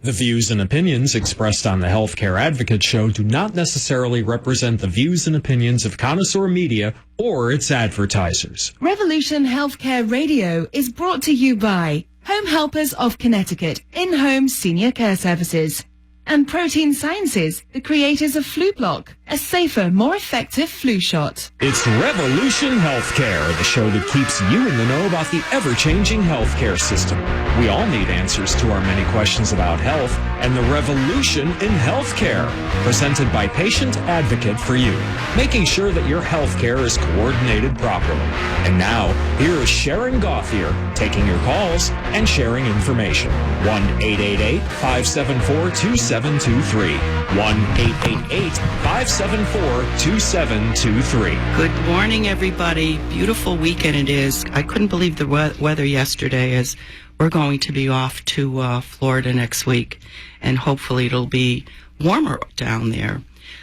The views and opinions expressed on the Healthcare Advocate Show do not necessarily represent the views and opinions of Connoisseur Media or its advertisers. Revolution Healthcare Radio is brought to you by Home Helpers of Connecticut, in-home senior care services, and Protein Sciences, the creators of Flu Block, a safer, more effective flu shot. It's Revolution Healthcare, the show that keeps you in the know about the ever-changing healthcare system. We all need answers to our many questions about health and the revolution in healthcare. Presented by Patient Advocate for You, making sure that your healthcare is coordinated properly. And now, here is Sharon Gauthier, taking your calls and sharing information. 1-888-574-2723. 1-888-574-2723. Good morning, everybody. Beautiful weekend it is. I couldn't believe the weather yesterday, as we're going to be off to Florida next week, and hopefully it'll be warmer down there.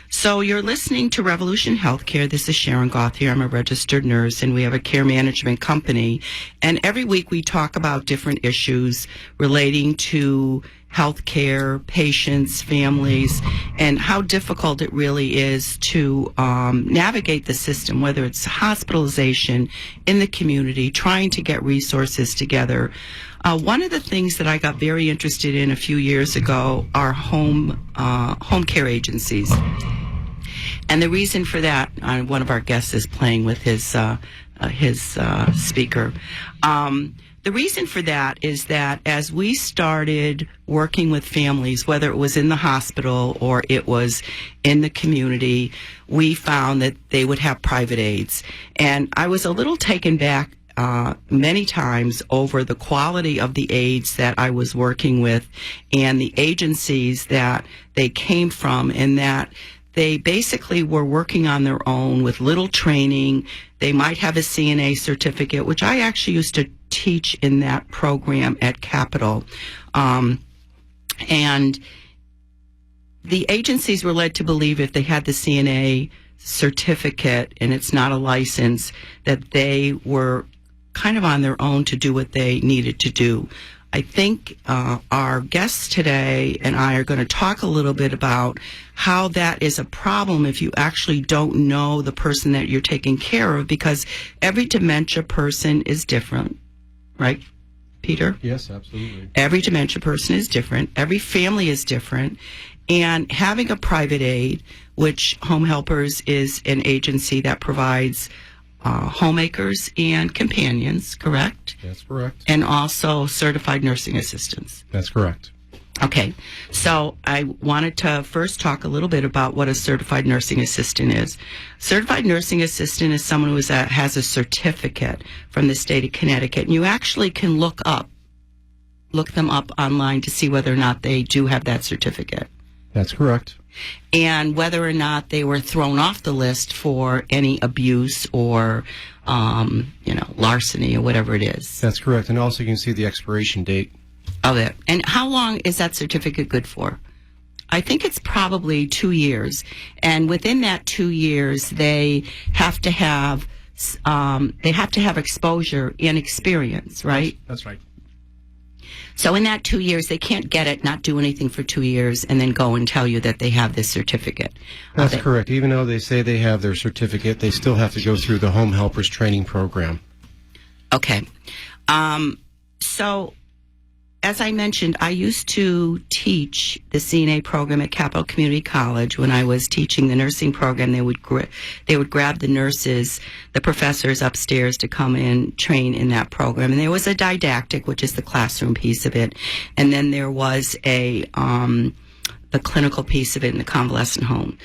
So you're listening to Revolution Healthcare. This is Sharon Gauthier. I'm a registered nurse, and we have a care management company. And every week we talk about different issues relating to healthcare, patients, families, and how difficult it really is to navigate the system, whether it's hospitalization in the community, trying to get resources together. One of the things that I got very interested in a few years ago are home care agencies. And the reason for that, one of our guests is playing with his speaker. The reason for that is that as we started working with families, whether it was in the hospital or it was in the community, we found that they would have private aides. And I was a little taken back many times over the quality of the aides that I was working with and the agencies that they came from, and that they basically were working on their own with little training. They might have a CNA certificate, which I actually used to teach in that program at Capitol. And the agencies were led to believe if they had the CNA certificate and it's not a license, that they were kind of on their own to do what they needed to do. I think our guests today and I are going to talk a little bit about how that is a problem if you actually don't know the person that you're taking care of, because every dementia person is different, right, Peter? Yes, absolutely. Every dementia person is different. Every family is different. And having a private aide, which Home Helpers is an agency that provides homemakers and companions, correct? That's correct. And also certified nursing assistants. That's correct. Okay, so I wanted to first talk a little bit about what a certified nursing assistant is. Certified nursing assistant is someone who has a certificate from the state of Connecticut, and you actually can look them up online to see whether or not they do have that certificate. That's correct. And whether or not they were thrown off the list for any abuse or, larceny or whatever it is. That's correct. And also you can see the expiration date. Of it. And how long is that certificate good for? I think it's probably 2 years. And within that 2 years, they have to have exposure and experience, right? That's right. So in that 2 years, they can't get it, not do anything for 2 years, and then go and tell you that they have this certificate. That's correct. Even though they say they have their certificate, they still have to go through the Home Helpers training program. Okay. So, as I mentioned, I used to teach the CNA program at Capitol Community College. When I was teaching the nursing program, they would grab the nurses, the professors upstairs to come in, train in that program. And there was a didactic, which is the classroom piece of it. And then there was the clinical piece of it in the convalescent home.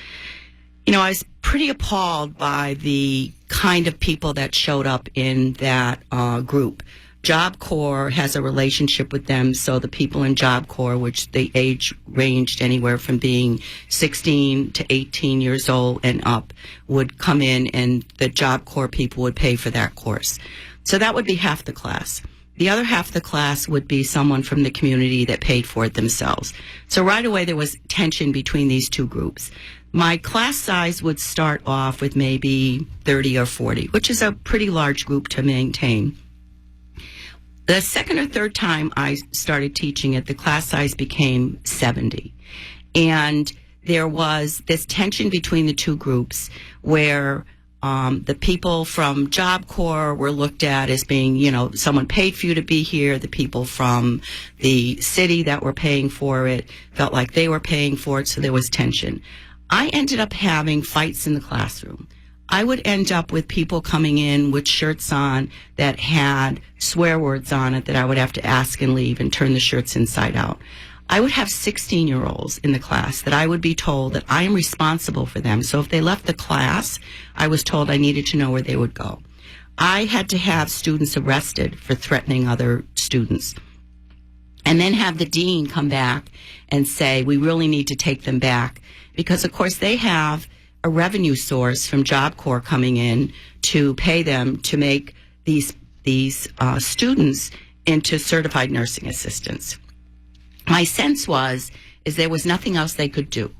You know, I was pretty appalled by the kind of people that showed up in that group. Job Corps has a relationship with them, so the people in Job Corps, which the age ranged anywhere from being 16 to 18 years old and up, would come in, and the Job Corps people would pay for that course. So that would be half the class. The other half of the class would be someone from the community that paid for it themselves. So right away there was tension between these two groups. My class size would start off with maybe 30 or 40, which is a pretty large group to maintain. The second or third time I started teaching it, the class size became 70. And there was this tension between the two groups where the people from Job Corps were looked at as being, someone paid for you to be here. The people from the city that were paying for it felt like they were paying for it, so there was tension. I ended up having fights in the classroom. I would end up with people coming in with shirts on that had swear words on it that I would have to ask and leave and turn the shirts inside out. I would have 16-year-olds in the class that I would be told that I am responsible for them. So if they left the class, I was told I needed to know where they would go. I had to have students arrested for threatening other students. And then have the dean come back and say, we really need to take them back. Because, of course, they have a revenue source from Job Corps coming in to pay them to make these students into certified nursing assistants. My sense is there was nothing else they could do.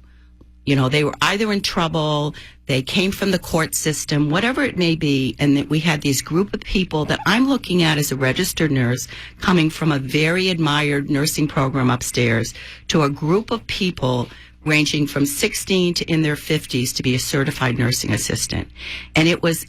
They were either in trouble, they came from the court system, whatever it may be, and that we had these group of people that I'm looking at as a registered nurse coming from a very admired nursing program upstairs to a group of people ranging from 16 to in their 50s to be a certified nursing assistant. And it was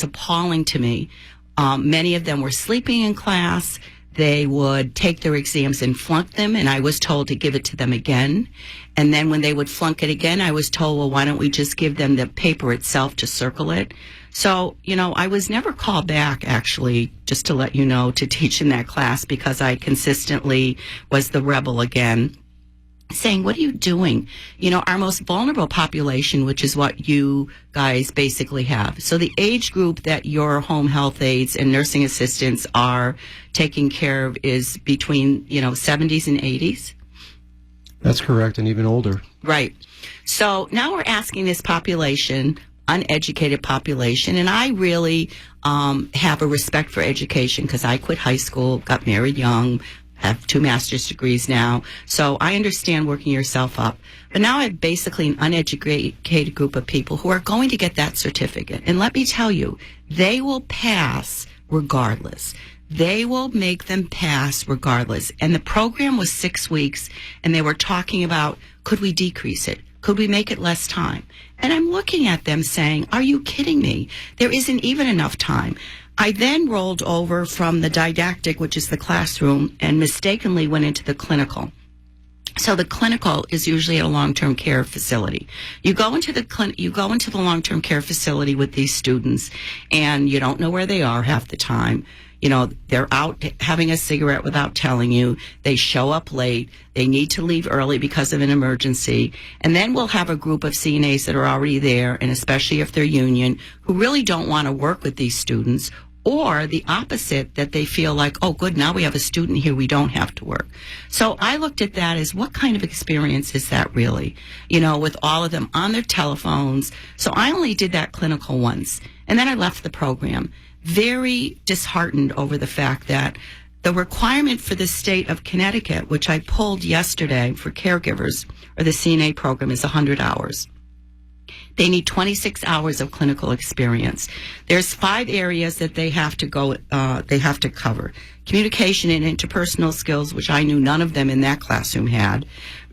appalling to me. Many of them were sleeping in class. They would take their exams and flunk them, and I was told to give it to them again. And then when they would flunk it again, I was told, well, why don't we just give them the paper itself to circle it? So, I was never called back, actually, just to let you know, to teach in that class because I consistently was the rebel again, saying, what are you doing? Our most vulnerable population, which is what you guys basically have. So the age group that your home health aides and nursing assistants are taking care of is between, 70s and 80s. That's correct, and even older. Right. So now we're asking this population, uneducated population, and I really have a respect for education because I quit high school, got married young, have 2 master's degrees now, so I understand working yourself up. But now I have basically an uneducated group of people who are going to get that certificate. And let me tell you, they will pass regardless. They will make them pass regardless. And the program was 6 weeks, and they were talking about, could we decrease it? Could we make it less time? And I'm looking at them saying, are you kidding me? There isn't even enough time. I then rolled over from the didactic, which is the classroom, and mistakenly went into the clinical. So the clinical is usually at a long-term care facility. You go into the long-term care facility with these students, and you don't know where they are half the time. They're out having a cigarette without telling you. They show up late. They need to leave early because of an emergency. And then we'll have a group of CNAs that are already there, and especially if they're union, who really don't want to work with these students, or the opposite, that they feel like, oh, good, now we have a student here, we don't have to work. So I looked at that as, what kind of experience is that really? With all of them on their telephones. So I only did that clinical once, and then I left the program, very disheartened over the fact that the requirement for the state of Connecticut, which I pulled yesterday for caregivers, or the CNA program, is 100 hours. They need 26 hours of clinical experience. There's 5 areas that they have to cover. Communication and interpersonal skills, which I knew none of them in that classroom had.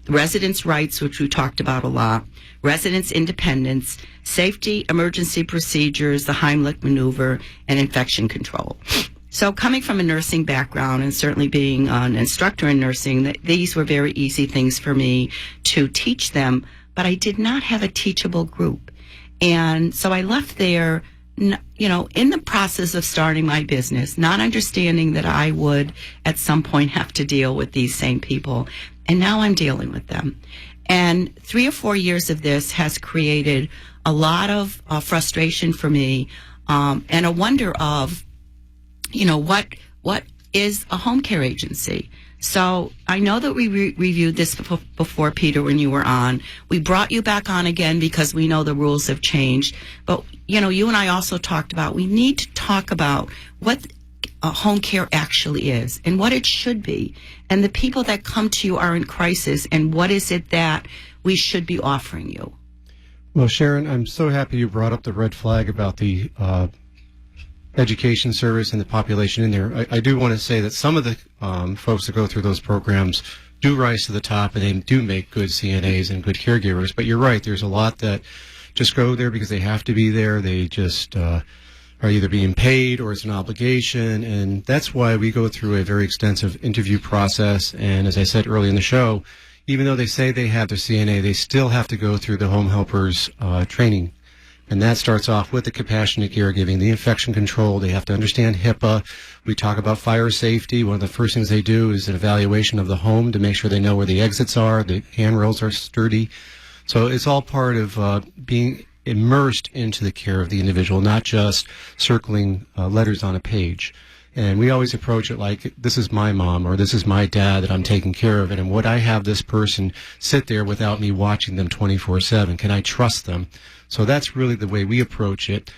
Residents' rights, which we talked about a lot. Residents' independence, safety, emergency procedures, the Heimlich maneuver, and infection control. So coming from a nursing background and certainly being an instructor in nursing, these were very easy things for me to teach them, but I did not have a teachable group. And so I left there, in the process of starting my business, not understanding that I would at some point have to deal with these same people. And now I'm dealing with them. And 3 or 4 years of this has created a lot of frustration for me, and a wonder of, what is a home care agency? So I know that we reviewed this before, Peter, when you were on. We brought you back on again because we know the rules have changed. But, you and I also talked about, we need to talk about what home care actually is and what it should be. And the people that come to you are in crisis, and what is it that we should be offering you? Well, Sharon, I'm so happy you brought up the red flag about the education service and the population in there. I do want to say that some of the folks that go through those programs do rise to the top, and they do make good CNAs and good caregivers. But you're right, there's a lot that just go there because they have to be there. They just are either being paid or it's an obligation, and that's why we go through a very extensive interview process. And as I said early in the show, even though they say they have their CNA, they still have to go through the home helpers training. And that starts off with the compassionate caregiving, the infection control. They have to understand HIPAA. We talk about fire safety. One of the first things they do is an evaluation of the home to make sure they know where the exits are, the handrails are sturdy. So it's all part of being immersed into the care of the individual, not just circling letters on a page. And we always approach it like, this is my mom or this is my dad that I'm taking care of, and would I have this person sit there without me watching them 24/7? Can I trust them? So that's really the way we approach it.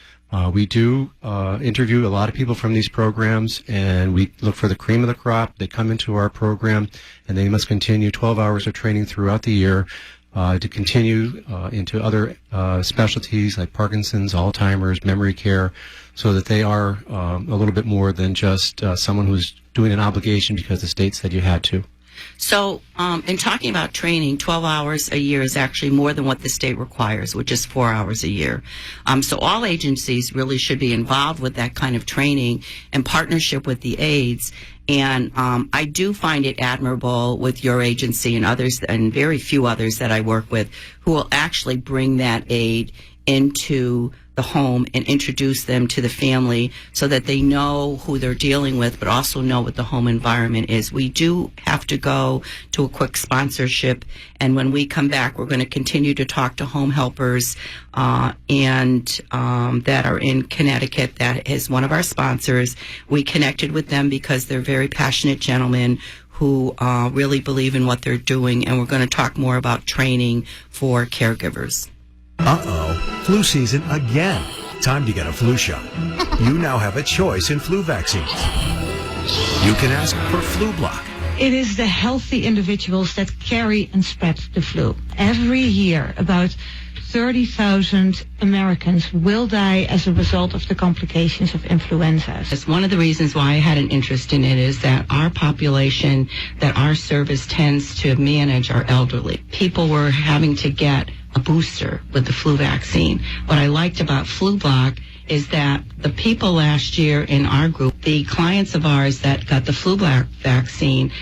We do interview a lot of people from these programs, and we look for the cream of the crop. They come into our program, and they must continue 12 hours of training throughout the year to continue into other specialties like Parkinson's, Alzheimer's, memory care, so that they are a little bit more than just someone who's doing an obligation because the state said you had to. So, in talking about training, 12 hours a year is actually more than what the state requires, which is 4 hours a year. So all agencies really should be involved with that kind of training in partnership with the aides. And I do find it admirable with your agency and others, and very few others that I work with, who will actually bring that aide into the home and introduce them to the family so that they know who they're dealing with, but also know what the home environment is. We do have to go to a quick sponsorship, and when we come back, we're going to continue to talk to home helpers and that are in Connecticut. That is one of our sponsors. We connected with them because they're very passionate gentlemen who really believe in what they're doing, and we're going to talk more about training for caregivers. Uh-oh, flu season again. Time to get a flu shot. You now have a choice in flu vaccines. You can ask for Flu Block. It is the healthy individuals that carry and spread the flu. Every year, about 30,000 Americans will die as a result of the complications of influenza. It's one of the reasons why I had an interest in it is that our population, that our service tends to manage our elderly. People were having to get a booster with the flu vaccine. What I liked about Flu Block is that the people last year in our group, the clients of ours that got the Flu Block vaccine,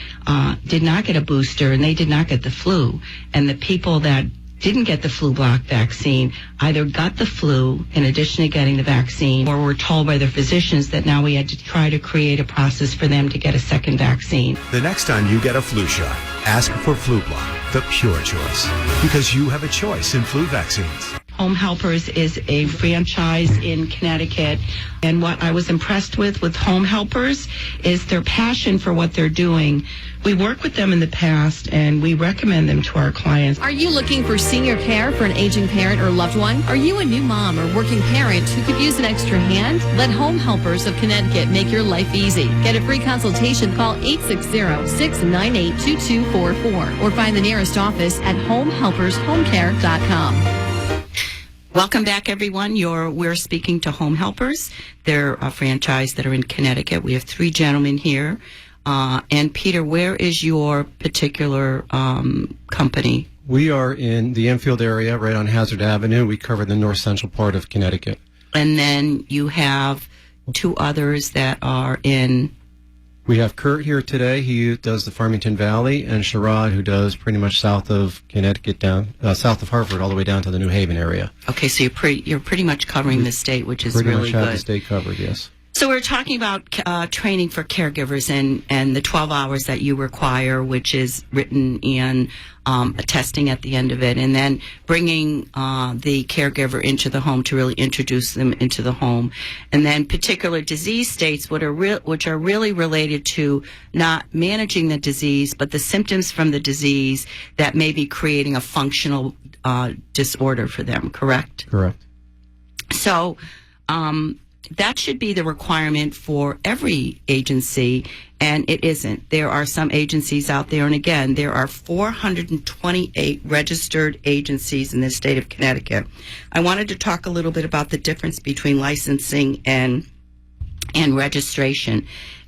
did not get a booster, and they did not get the flu. And the people that didn't get the Flu Block vaccine either got the flu in addition to getting the vaccine, or were told by their physicians that now we had to try to create a process for them to get a second vaccine. The next time you get a flu shot, ask for Flu Block, the pure choice. Because you have a choice in flu vaccines. Home Helpers is a franchise in Connecticut, and what I was impressed with Home Helpers is their passion for what they're doing. We worked with them in the past, and we recommend them to our clients. Are you looking for senior care for an aging parent or loved one? Are you a new mom or working parent who could use an extra hand? Let Home Helpers of Connecticut make your life easy. Get a free consultation. Call 860-698-2244 or find the nearest office at homehelpershomecare.com. Welcome back, everyone. We're speaking to Home Helpers. They're a franchise that are in Connecticut. We have 3 gentlemen here. And Peter, where is your particular company? We are in the Enfield area, right on Hazard Avenue. We cover the north central part of Connecticut. And then you have 2 others that are in... We have Kurt here today. He does the Farmington Valley, and Sharad, who does pretty much south of Connecticut, south of Hartford, all the way down to the New Haven area. Okay, so you're pretty much covering the state, which is really good. Pretty much have the state covered, yes. So we're talking about training for caregivers and the 12 hours that you require, which is written in a testing at the end of it, and then bringing the caregiver into the home to really introduce them into the home. And then particular disease states which are really related to not managing the disease, but the symptoms from the disease that may be creating a functional disorder for them, correct? Correct. So that should be the requirement for every agency, and it isn't. There are some agencies out there, and again, there are 428 registered agencies in the state of Connecticut. I wanted to talk a little bit about the difference between licensing and and registration.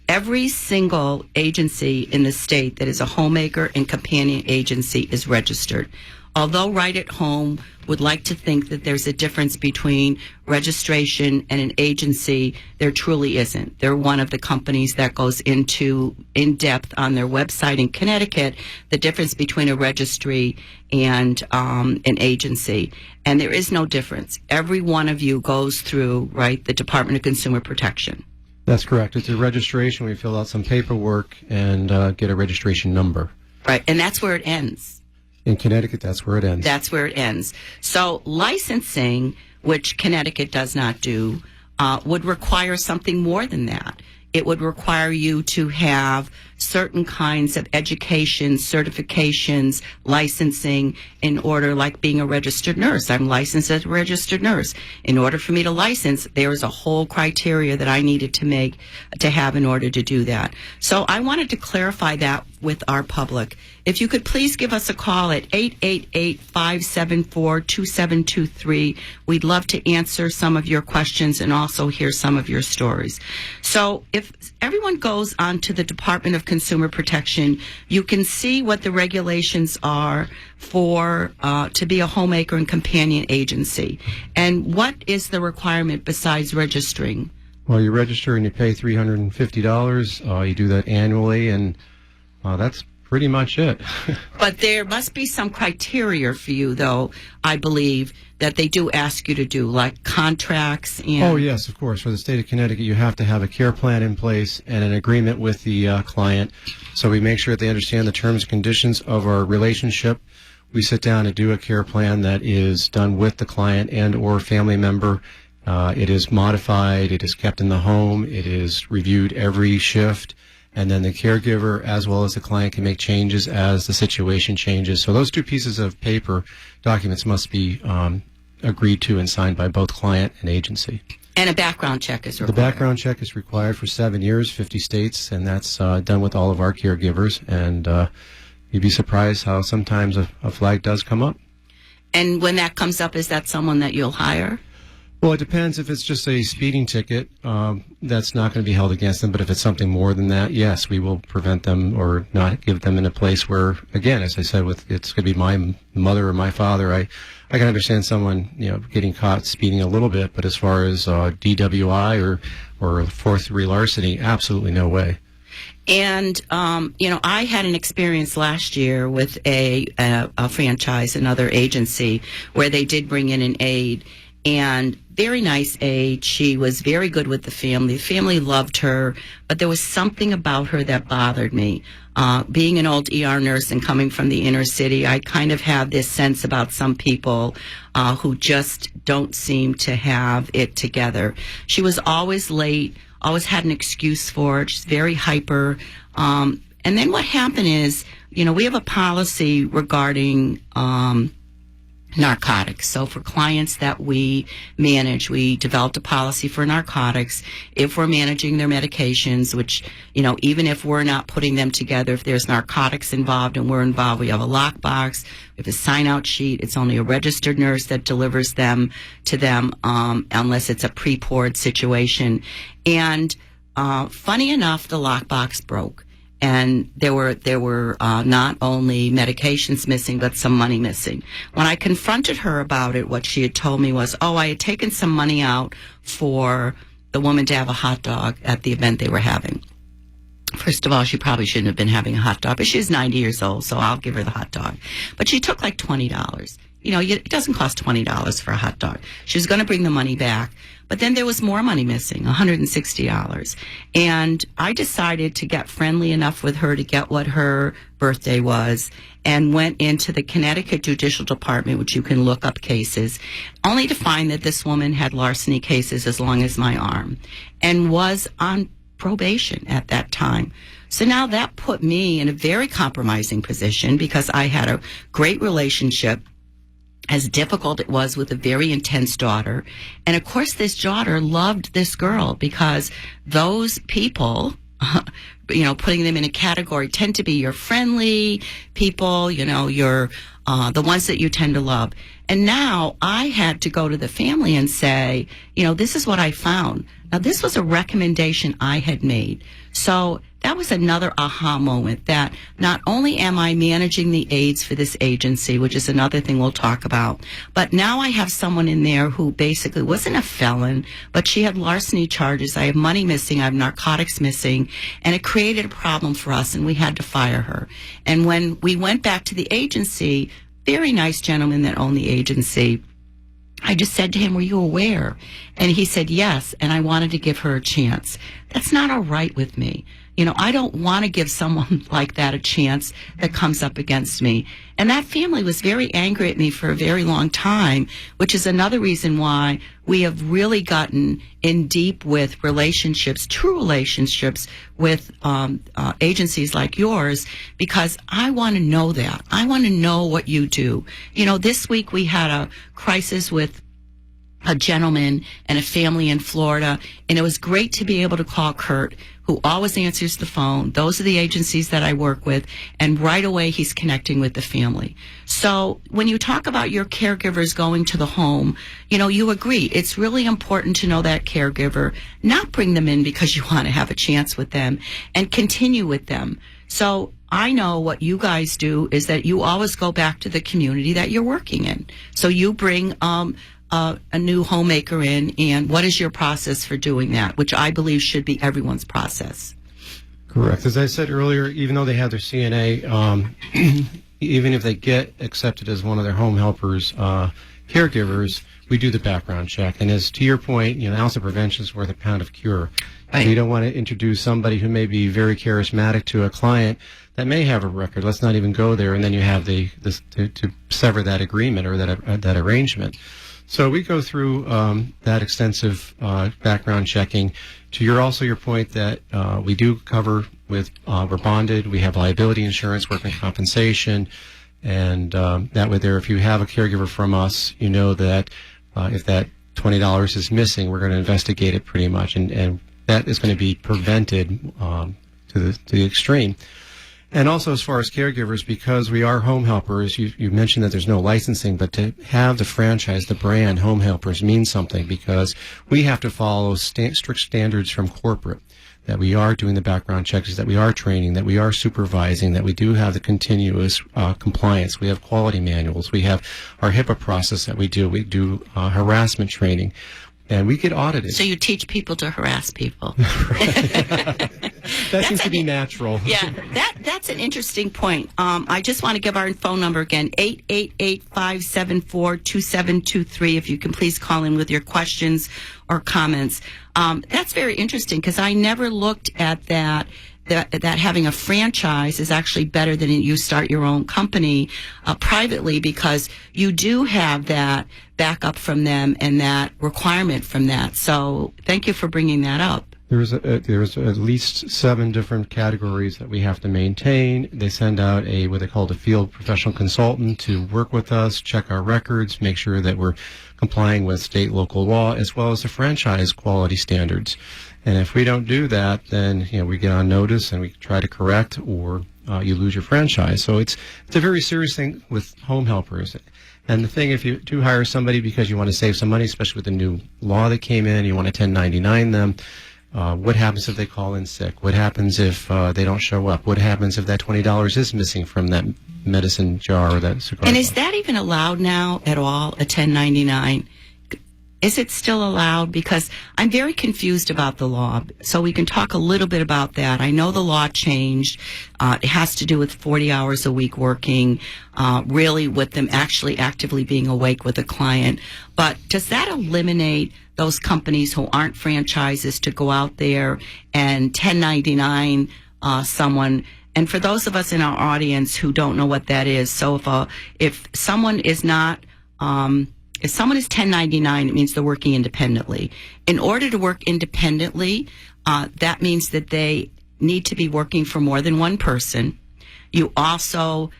Every single agency in the state that is a homemaker and companion agency is registered. Although Right at Home would like to think that there's a difference between registration and an agency, there truly isn't. They're one of the companies that goes into in depth on their website in Connecticut the difference between a registry and an agency. And there is no difference. Every one of you goes through, right, the Department of Consumer Protection. That's correct. It's a registration. We fill out some paperwork and get a registration number. Right, and that's where it ends. In Connecticut, that's where it ends. That's where it ends. So licensing, which Connecticut does not do, would require something more than that. It would require you to have certain kinds of education, certifications, licensing in order, like being a registered nurse. I'm licensed as a registered nurse. In order for me to license, there is a whole criteria that I needed to have in order to do that. So I wanted to clarify that with our public. If you could please give us a call at 888-574-2723. We'd love to answer some of your questions and also hear some of your stories. So if everyone goes onto the Department of Consumer Protection, you can see what the regulations are for to be a homemaker and companion agency. And what is the requirement besides registering? Well, you register and you pay $350. You do that annually, and that's pretty much it. But there must be some criteria for you, though, I believe, that they do ask you to do, like contracts and... Oh, yes, of course. For the state of Connecticut, you have to have a care plan in place and an agreement with the client. So we make sure that they understand the terms and conditions of our relationship. We sit down and do a care plan that is done with the client and or family member. It is modified. It is kept in the home. It is reviewed every shift. And then the caregiver as well as the client can make changes as the situation changes. So those two pieces of paper documents must be agreed to and signed by both client and agency. And a background check is required. The background check is required for 7 years, 50 states, and that's done with all of our caregivers. And you'd be surprised how sometimes a flag does come up. And when that comes up, is that someone that you'll hire? Well, it depends. If it's just a speeding ticket, that's not going to be held against them. But if it's something more than that, yes, we will prevent them or not give them in a place where, again, as I said, it's going to be my mother or my father. I can understand someone, getting caught speeding a little bit, but as far as DWI or fourth-degree larceny, absolutely no way. And, I had an experience last year with a franchise, another agency, where they did bring in an aide. And very nice aide. She was very good with the family. The family loved her, but there was something about her that bothered me. Being an old ER nurse and coming from the inner city, I kind of have this sense about some people who just don't seem to have it together. She was always late, always had an excuse for it. She's very hyper. And then what happened is, we have a policy regarding narcotics. So for clients that we manage, we developed a policy for narcotics. If we're managing their medications, which, even if we're not putting them together, if there's narcotics involved and we're involved, we have a lockbox, we have a sign-out sheet. It's only a registered nurse that delivers them to them, unless it's a pre-poured situation. And funny enough, the lockbox broke. And there were not only medications missing, but some money missing. When I confronted her about it, what she had told me was, I had taken some money out for the woman to have a hot dog at the event they were having. First of all, she probably shouldn't have been having a hot dog, but she's 90 years old, so I'll give her the hot dog. But she took like $20. It doesn't cost $20 for a hot dog. She was going to bring the money back. But then there was more money missing, $160. And I decided to get friendly enough with her to get what her birthday was and went into the Connecticut Judicial Department, which you can look up cases, only to find that this woman had larceny cases as long as my arm and was on probation at that time. So now that put me in a very compromising position because I had a great relationship, as difficult it was with a very intense daughter. And of course, this daughter loved this girl because those people putting them in a category, tend to be your friendly people, your the ones that you tend to love. And now I had to go to the family and say, this is what I found. Now, this was a recommendation I had made. So that was another aha moment, that not only am I managing the aides for this agency, which is another thing we'll talk about, but now I have someone in there who basically wasn't a felon, but she had larceny charges. I have money missing. I have narcotics missing. And it created a problem for us, and we had to fire her. And when we went back to the agency, very nice gentleman that owned the agency, I just said to him, were you aware? And he said, yes, and I wanted to give her a chance. That's not all right with me. I don't want to give someone like that a chance that comes up against me. And that family was very angry at me for a very long time, which is another reason why we have really gotten in deep with relationships, true relationships with agencies like yours, because I want to know that. I want to know what you do. This week we had a crisis with a gentleman and a family in Florida, and it was great to be able to call Kurt, who always answers the phone. Those are the agencies that I work with, and right away he's connecting with the family. So when you talk about your caregivers going to the home, you agree it's really important to know that caregiver, not bring them in because you want to have a chance with them, and continue with them. So I know what you guys do is that you always go back to the community that you're working in. So you bring a new homemaker in, and what is your process for doing that, which I believe should be everyone's process? Correct. As I said earlier, even though they have their CNA, even if they get accepted as one of their home helpers, caregivers, we do the background check. And as to your point, an ounce of prevention is worth a pound of cure. Right. You don't want to introduce somebody who may be very charismatic to a client that may have a record. Let's not even go there, and then you have to sever that agreement or that arrangement. So we go through that extensive background checking. To your point that we do cover with we're bonded. We have liability insurance, workers' compensation, and that way there, if you have a caregiver from us, you know that if that $20 is missing, we're going to investigate it pretty much, and that is going to be prevented to the extreme. And also, as far as caregivers, because we are home helpers, you mentioned that there's no licensing, but to have the franchise, the brand Home Helpers means something, because we have to follow strict standards from corporate, that we are doing the background checks, that we are training, that we are supervising, that we do have the continuous compliance. We have quality manuals. We have our HIPAA process that we do. We do harassment training. And we get audited. So you teach people to harass people. That seems to be natural. Yeah, that's an interesting point. I just want to give our phone number again, 888-574-2723. If you can please call in with your questions or comments. That's very interesting, because I never looked at that having a franchise is actually better than you start your own company privately, because you do have that backup from them and that requirement from that. So thank you for bringing that up. There's at least 7 different categories that we have to maintain. They send out what they call a field professional consultant to work with us, check our records, make sure that we're complying with state, local law, as well as the franchise quality standards. And if we don't do that, then we get on notice and we try to correct, or you lose your franchise. So it's a very serious thing with home helpers. And the thing, if you do hire somebody because you want to save some money, especially with the new law that came in, you want to 1099 them. What happens if they call in sick? What happens if they don't show up? What happens if that $20 is missing from that medicine jar or that cigar? And is that even allowed now at all, a 1099? Is it still allowed? Because I'm very confused about the law, so we can talk a little bit about that. I know the law changed. It has to do with 40 hours a week working, really with them actually actively being awake with a client. But does that eliminate those companies who aren't franchises to go out there and 1099 someone? And for those of us in our audience who don't know what that is, so if someone is not... if someone is 1099, it means they're working independently. In order to work independently, that means that they need to be working for more than one person. You also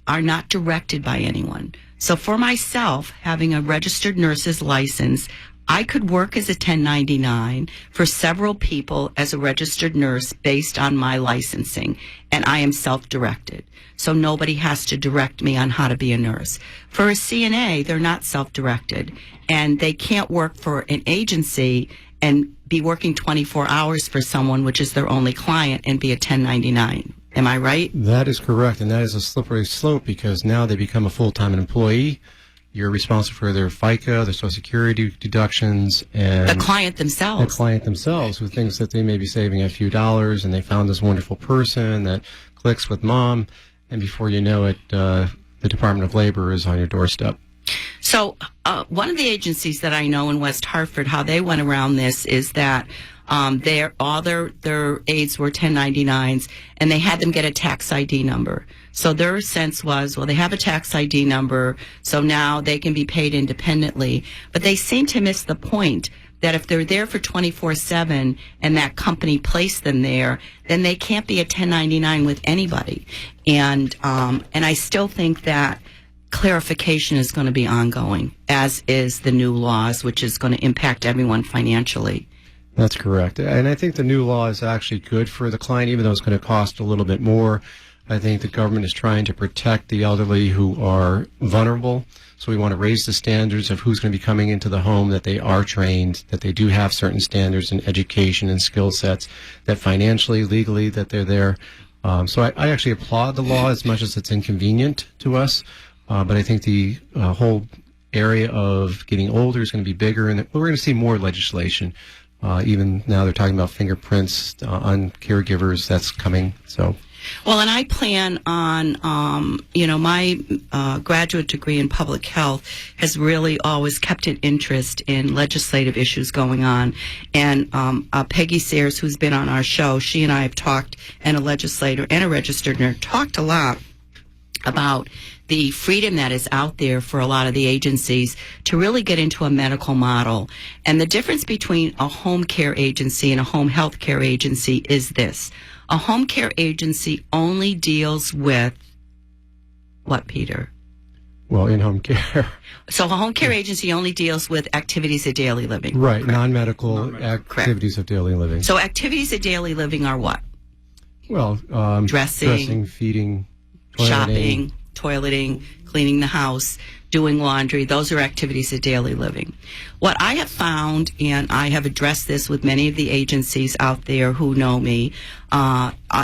are not directed by anyone. So for myself, having a registered nurse's license, I could work as a 1099 for several people as a registered nurse based on my licensing, and I am self-directed. So nobody has to direct me on how to be a nurse. For a CNA, they're not self-directed, and they can't work for an agency and be working 24 hours for someone, which is their only client, and be a 1099. Am I right? That is correct, and that is a slippery slope because now they become a full-time employee. You're responsible for their FICA, their Social Security deductions, and the client themselves. The client themselves, who thinks that they may be saving a few dollars, and they found this wonderful person that clicks with mom, and before you know it, the Department of Labor is on your doorstep. So one of the agencies that I know in West Hartford, how they went around this is that all their aides were 1099s, and they had them get a tax ID number. So their sense was, well, they have a tax ID number, so now they can be paid independently. But they seem to miss the point that if they're there for 24/7 and that company placed them there, then they can't be a 1099 with anybody. And I still think that clarification is going to be ongoing, as is the new laws, which is going to impact everyone financially. That's correct. And I think the new law is actually good for the client, even though it's going to cost a little bit more. I think the government is trying to protect the elderly who are vulnerable. So we want to raise the standards of who's going to be coming into the home, that they are trained, that they do have certain standards in education and skill sets, that financially, legally, that they're there. So I actually applaud the law as much as it's inconvenient to us. But I think the whole area of getting older is going to be bigger, and we're going to see more legislation. Even now they're talking about fingerprints on caregivers. That's coming. So, well, and I plan on, my graduate degree in public health has really always kept an interest in legislative issues going on. And Peggy Sayers, who's been on our show, she and I have talked, and a legislator and a registered nurse, talked a lot about the freedom that is out there for a lot of the agencies to really get into a medical model. And the difference between a home care agency and a home health care agency is this. A home care agency only deals with what, Peter? Well, in-home care. So a home care agency only deals with activities of daily living. Right, non-medical activities of daily living. So activities of daily living are what? Well, dressing, feeding, shopping, toileting, cleaning the house, doing laundry. Those are activities of daily living. What I have found, and I have addressed this with many of the agencies out there who know me,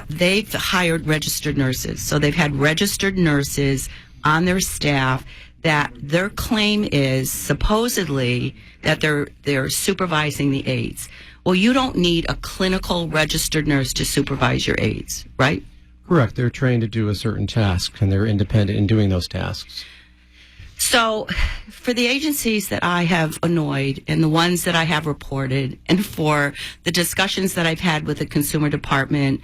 they've hired registered nurses. So they've had registered nurses on their staff that their claim is supposedly that they're supervising the aides. Well, you don't need a clinical registered nurse to supervise your aides, right? Correct. They're trained to do a certain task, and they're independent in doing those tasks. So for the agencies that I have annoyed and the ones that I have reported, and for the discussions that I've had with the Consumer Department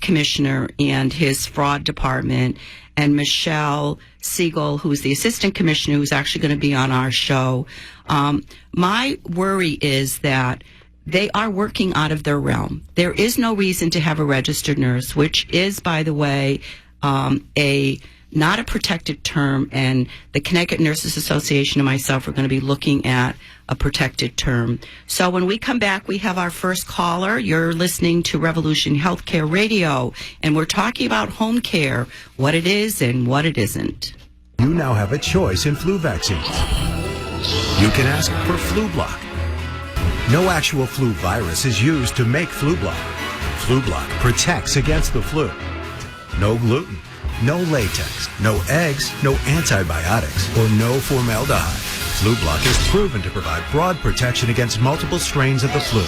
Commissioner and his fraud department, and Michelle Siegel, who's the Assistant Commissioner, who's actually going to be on our show, my worry is that they are working out of their realm. There is no reason to have a registered nurse, which is, by the way, not a protected term, and the Connecticut Nurses Association and myself are going to be looking at a protected term. So when we come back, we have our first caller. You're listening to Revolution Healthcare Radio, and we're talking about home care, what it is and what it isn't. You now have a choice in flu vaccines. You can ask for FluBlock. No actual flu virus is used to make FluBlock. FluBlock protects against the flu. No gluten, no latex, no eggs, no antibiotics, or no formaldehyde. FluBlock is proven to provide broad protection against multiple strains of the flu.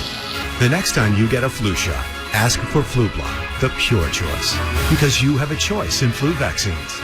The next time you get a flu shot, ask for FluBlock, the pure choice, because you have a choice in flu vaccines.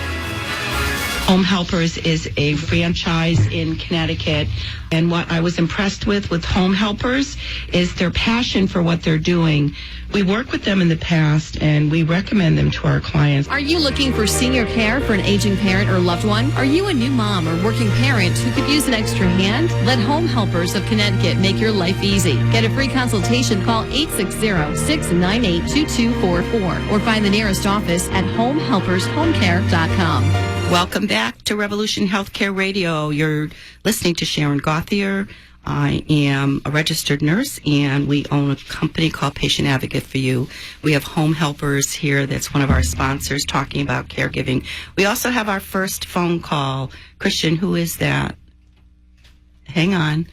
Home Helpers is a franchise in Connecticut, and what I was impressed with Home Helpers is their passion for what they're doing. We worked with them in the past, and we recommend them to our clients. Are you looking for senior care for an aging parent or loved one? Are you a new mom or working parent who could use an extra hand? Let Home Helpers of Connecticut make your life easy. Get a free consultation. Call 860-698-2244 or find the nearest office at homehelpershomecare.com. Welcome back to Revolution Healthcare Radio. You're listening to Sharon Gauthier I am a registered nurse, and we own a company called Patient Advocate for You. We have home helpers here. That's one of our sponsors, talking about caregiving. We also have our first phone call. Christian, who is that? Hang on.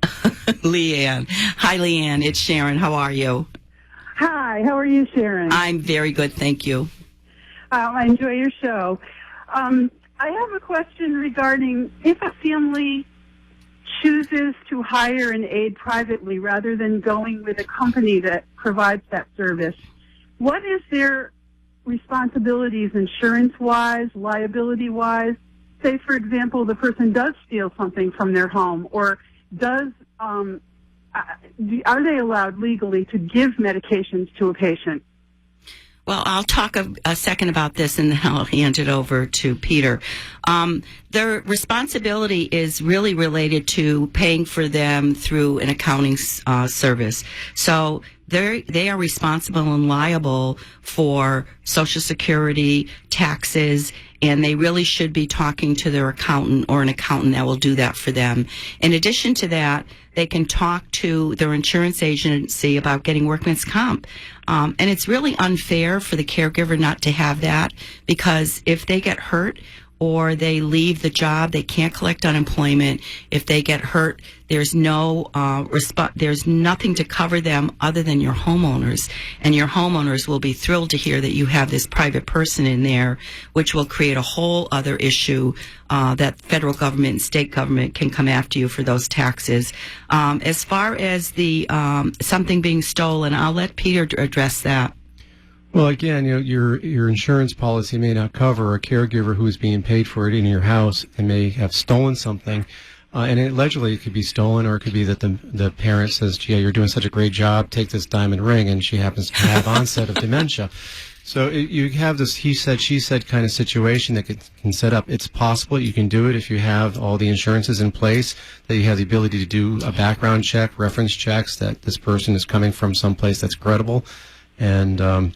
Leanne. Hi, Leanne. It's Sharon. How are you? Hi. How are you, Sharon? I'm very good, thank you. I enjoy your show. I have a question regarding if a family chooses to hire an aide privately rather than going with a company that provides that service. What is their responsibilities insurance-wise, liability-wise? Say, for example, the person does steal something from their home, or are they allowed legally to give medications to a patient? Well, I'll talk a second about this, and then I'll hand it over to Peter. Their responsibility is really related to paying for them through an accounting service. So they are responsible and liable for Social Security, taxes, and they really should be talking to their accountant or an accountant that will do that for them. In addition to that, they can talk to their insurance agency about getting workman's comp. And it's really unfair for the caregiver not to have that, because if they get hurt or they leave the job, they can't collect unemployment. If they get hurt, there's there's nothing to cover them other than your homeowners. And your homeowners will be thrilled to hear that you have this private person in there, which will create a whole other issue that federal government and state government can come after you for those taxes. As far as the something being stolen, I'll let Peter address that. Well, again, your insurance policy may not cover a caregiver who is being paid for it in your house and may have stolen something. And allegedly it could be stolen, or it could be that the parent says, gee, you're doing such a great job, take this diamond ring, and she happens to have onset of dementia. So you have this he said, she said kind of situation that can set up. It's possible you can do it if you have all the insurances in place, that you have the ability to do a background check, reference checks, that this person is coming from someplace that's credible. And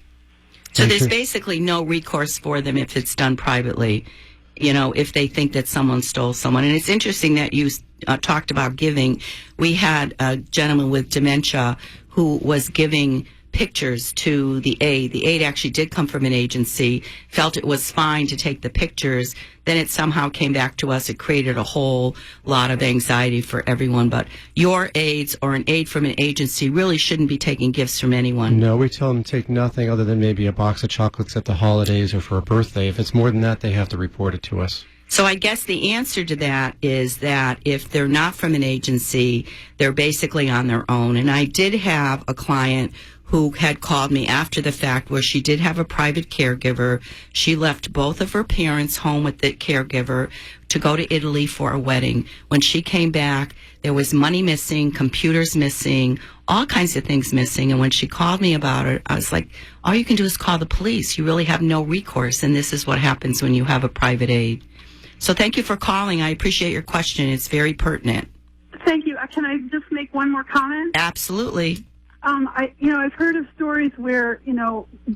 so there's basically no recourse for them if it's done privately, if they think that someone stole someone. And it's interesting that you talked about giving. We had a gentleman with dementia who was giving pictures to the aide. The aide actually did come from an agency, felt it was fine to take the pictures. Then it somehow came back to us. It created a whole lot of anxiety for everyone. But your aides or an aide from an agency really shouldn't be taking gifts from anyone. No, we tell them to take nothing other than maybe a box of chocolates at the holidays or for a birthday. If it's more than that, they have to report it to us. So I guess the answer to that is that if they're not from an agency, they're basically on their own. And I did have a client who had called me after the fact where she did have a private caregiver. She left both of her parents home with the caregiver to go to Italy for a wedding. When she came back, there was money missing, computers missing, all kinds of things missing. And when she called me about it, I was like, all you can do is call the police. You really have no recourse. And this is what happens when you have a private aide. So thank you for calling. I appreciate your question. It's very pertinent. Thank you. Can I just make one more comment? Absolutely. I've heard of stories where,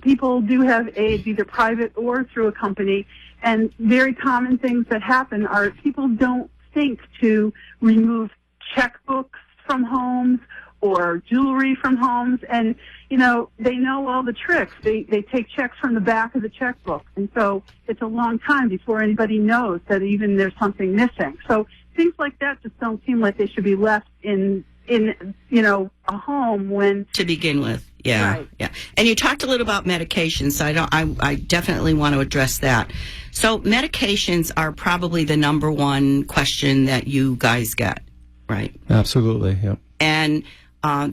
people do have aides, either private or through a company, and very common things that happen are people don't think to remove checkbooks from homes or jewelry from homes, and, they know all the tricks. They take checks from the back of the checkbook, and so it's a long time before anybody knows that even there's something missing. So things like that just don't seem like they should be left in a home when to begin with. Yeah. Right. Yeah. And you talked a little about medications, so I definitely want to address that. So medications are probably the number one question that you guys get, right? Absolutely. Yep. And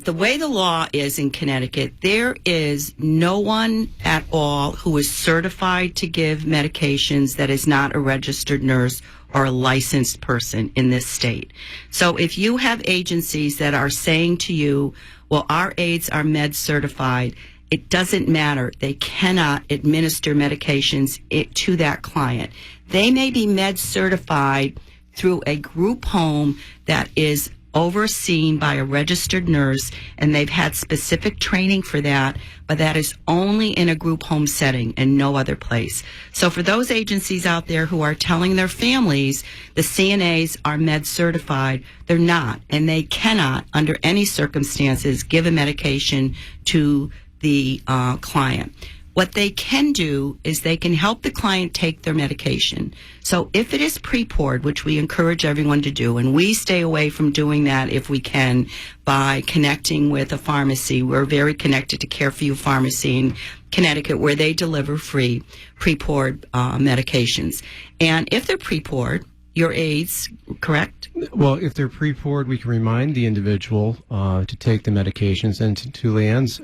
the way the law is in Connecticut, there is no one at all who is certified to give medications that is not a registered nurse or a licensed person in this state. So if you have agencies that are saying to you, well, our aides are med certified, it doesn't matter. They cannot administer medications to that client. They may be med certified through a group home that is overseen by a registered nurse, and they've had specific training for that, but that is only in a group home setting and no other place. So for those agencies out there who are telling their families the CNAs are med certified, they're not, and they cannot, under any circumstances, give a medication to the client. What they can do is they can help the client take their medication. So if it is pre-poured, which we encourage everyone to do, and we stay away from doing that if we can by connecting with a pharmacy. We're very connected to Care for You Pharmacy in Connecticut, where they deliver free pre-poured medications. And if they're pre-poured, your aides, correct? Well, if they're pre-poured, we can remind the individual to take the medications. And to Leanne's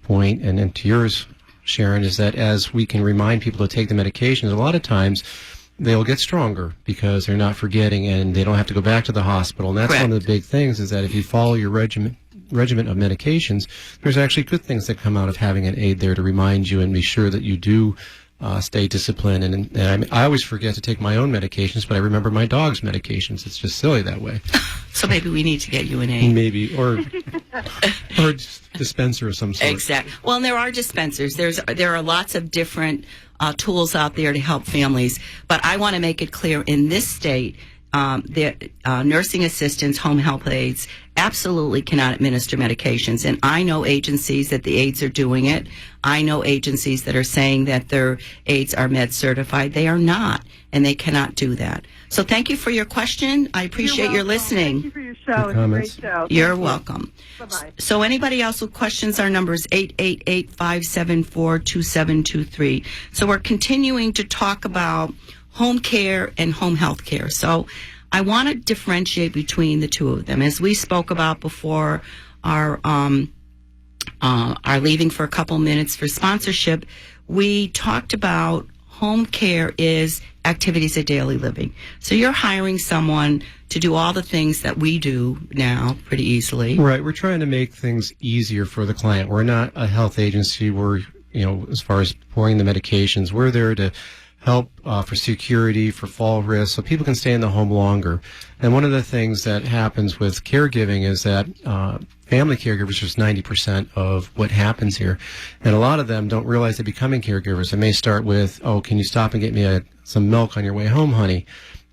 point, and then to yours, Sharon, is that as we can remind people to take the medications, a lot of times they'll get stronger because they're not forgetting and they don't have to go back to the hospital. And that's Correct. one of the big things, is that if you follow your regimen of medications, there's actually good things that come out of having an aide there to remind you and be sure that you do stay disciplined. And I always forget to take my own medications, but I remember my dog's medications. It's just silly that way. So maybe we need to get you an aide. Maybe, or a dispenser of some sort. Exactly. Well, and there are dispensers. There are lots of different tools out there to help families. But I want to make it clear, in this state, the nursing assistants, home health aides, absolutely cannot administer medications. And I know agencies that the aides are doing it. I know agencies that are saying that their aides are med certified. They are not, and they cannot do that. So thank you for your question. I appreciate your listening. Thank you for your show. It's a great show. You're welcome. Bye-bye. So anybody else with questions, our number is 888-574-2723. So we're continuing to talk about home care and home health care. So I want to differentiate between the two of them. As we spoke about before our leaving for a couple minutes for sponsorship, we talked about home care is activities of daily living. So you're hiring someone to do all the things that we do now pretty easily. Right. We're trying to make things easier for the client. We're not a health agency. We're, as far as pouring the medications, we're there to help for security, for fall risk, so people can stay in the home longer. And one of the things that happens with caregiving is that family caregivers is 90% of what happens here. And a lot of them don't realize they're becoming caregivers. They may start with, oh, can you stop and get me some milk on your way home, honey?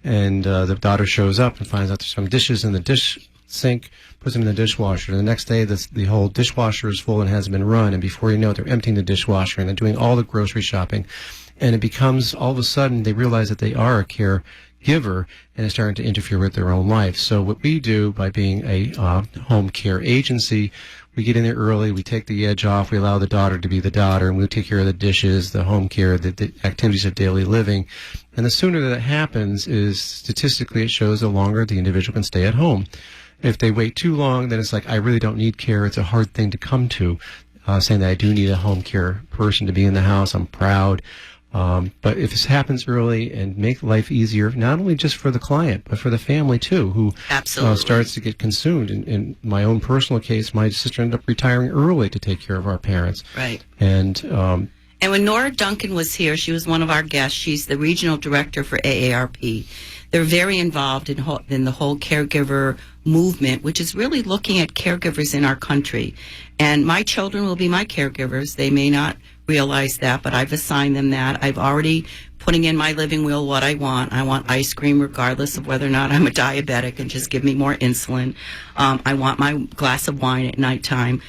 And the daughter shows up and finds out there's some dishes in the dish sink, puts them in the dishwasher. And the next day, the whole dishwasher is full and hasn't been run. And before you know it, they're emptying the dishwasher and they're doing all the grocery shopping. And it becomes, all of a sudden, they realize that they are a caregiver and it's starting to interfere with their own life. So what we do by being a home care agency, we get in there early, we take the edge off, we allow the daughter to be the daughter, and we take care of the dishes, the home care, the activities of daily living. And the sooner that happens is, statistically, it shows the longer the individual can stay at home. If they wait too long, then it's like, I really don't need care. It's a hard thing to come to, saying that I do need a home care person to be in the house. I'm proud. But if this happens early and make life easier, not only just for the client, but for the family too, who starts to get consumed. In my own personal case, my sister ended up retiring early to take care of our parents. Right. And when Nora Duncan was here, she was one of our guests. She's the regional director for AARP. They're very involved in the whole caregiver movement, which is really looking at caregivers in our country. And my children will be my caregivers. They may not realize that, but I've assigned them that. I've already putting in my living will what I want. I want ice cream regardless of whether or not I'm a diabetic, and just give me more insulin. I want my glass of wine at nighttime.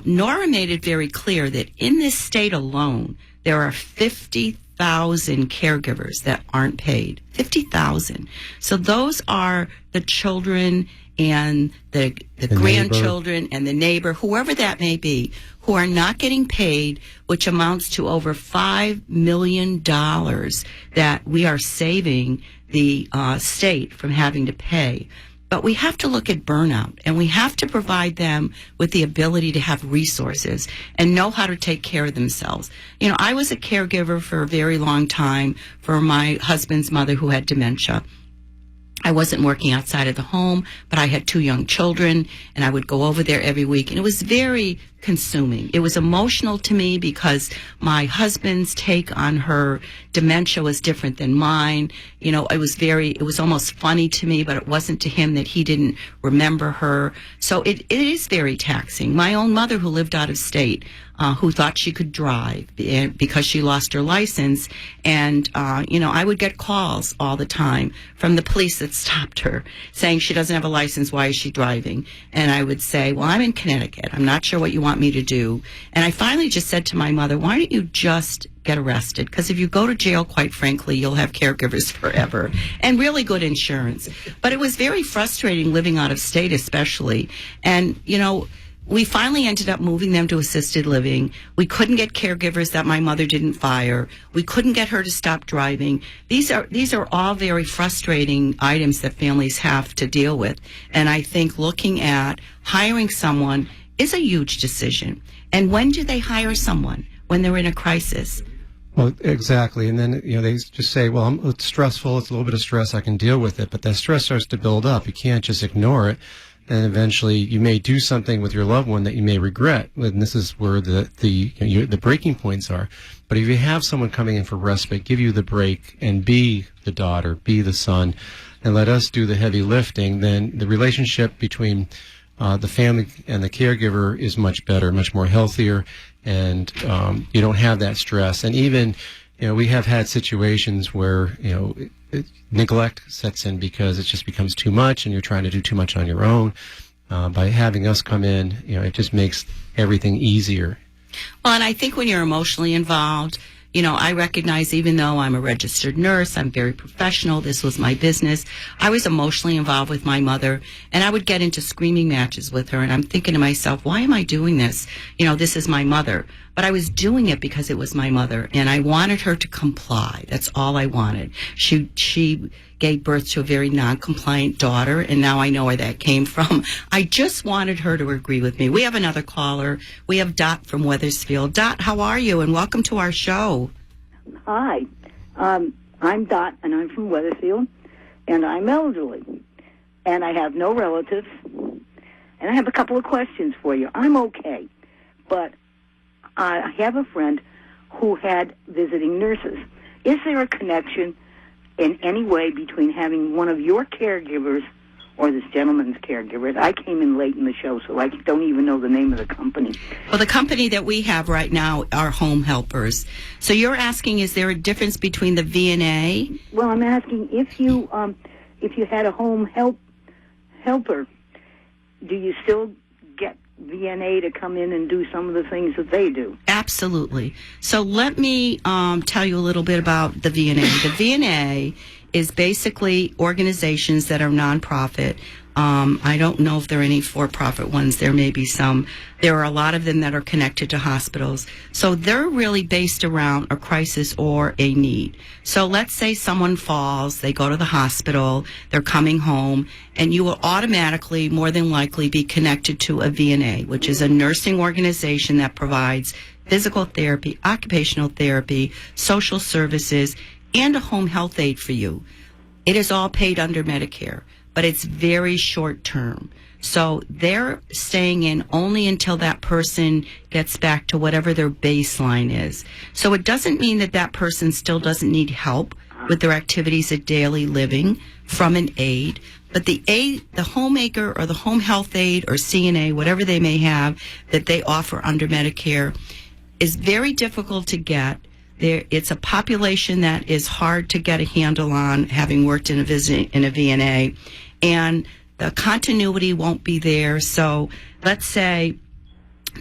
Nora made it very clear that in this state alone, there are 50,000 caregivers that aren't paid. 50,000. So those are the children and the grandchildren and the neighbor, whoever that may be, who are not getting paid, which amounts to over $5 million that we are saving the state from having to pay. But we have to look at burnout, and we have to provide them with the ability to have resources and know how to take care of themselves. I was a caregiver for a very long time for my husband's mother who had dementia. I wasn't working outside of the home, but I had 2 young children, and I would go over there every week. And it was very consuming. It was emotional to me because my husband's take on her dementia was different than mine. You know, it was almost funny to me, but it wasn't to him that he didn't remember her. So it is very taxing. My own mother, who lived out of state, who thought she could drive because she lost her license. And, I would get calls all the time from the police that stopped her saying she doesn't have a license. Why is she driving? And I would say, well, I'm in Connecticut. I'm not sure what you want me to do. And I finally just said to my mother, why don't you just get arrested? Because if you go to jail, quite frankly, you'll have caregivers forever and really good insurance. But it was very frustrating living out of state, especially. And, we finally ended up moving them to assisted living. We couldn't get caregivers that my mother didn't fire. We couldn't get her to stop driving. These are all very frustrating items that families have to deal with. And I think looking at hiring someone is a huge decision. And when do they hire someone? When they're in a crisis. Well, exactly. And then, they just say, well, it's stressful. It's a little bit of stress. I can deal with it. But that stress starts to build up. You can't just ignore it. And eventually you may do something with your loved one that you may regret. And this is where the breaking points are. But if you have someone coming in for respite, give you the break and be the daughter, be the son, and let us do the heavy lifting, then the relationship between the family and the caregiver is much better, much more healthier, and you don't have that stress. And even, we have had situations where, neglect sets in because it just becomes too much and you're trying to do too much on your own. By having us come in, it just makes everything easier. Well, and I think when you're emotionally involved, I recognize, even though I'm a registered nurse, I'm very professional, this was my business, I was emotionally involved with my mother, and I would get into screaming matches with her, and I'm thinking to myself, why am I doing this? This is my mother. But I was doing it because it was my mother, and I wanted her to comply. That's all I wanted. She gave birth to a very non-compliant daughter, and now I know where that came from. I just wanted her to agree with me. We have another caller. We have Dot from Wethersfield. Dot, how are you? And welcome to our show. Hi. I'm Dot, and I'm from Wethersfield, and I'm elderly, and I have no relatives, and I have a couple of questions for you. I'm okay, but I have a friend who had visiting nurses. Is there a connection in any way between having one of your caregivers or this gentleman's caregiver? I came in late in the show, so I don't even know the name of the company. Well, the company that we have right now are home helpers. So you're asking, is there a difference between the VNA? Well, I'm asking if you had a home helper, do you still get VNA to come in and do some of the things that they do? Absolutely. So let me tell you a little bit about the VNA. The VNA is basically organizations that are nonprofit. I don't know if there are any for-profit ones. There may be some. There are a lot of them that are connected to hospitals. So they're really based around a crisis or a need. So let's say someone falls, they go to the hospital, they're coming home, and you will automatically, more than likely, be connected to a VNA, which is a nursing organization that provides physical therapy, occupational therapy, social services, and a home health aide for you. It is all paid under Medicare, but it's very short term. So they're staying in only until that person gets back to whatever their baseline is. So it doesn't mean that that person still doesn't need help with their activities of daily living from an aide, but the aide, the homemaker or the home health aide or CNA, whatever they may have that they offer under Medicare, is very difficult to get. It's a population that is hard to get a handle on, having worked in a VNA, and the continuity won't be there. So let's say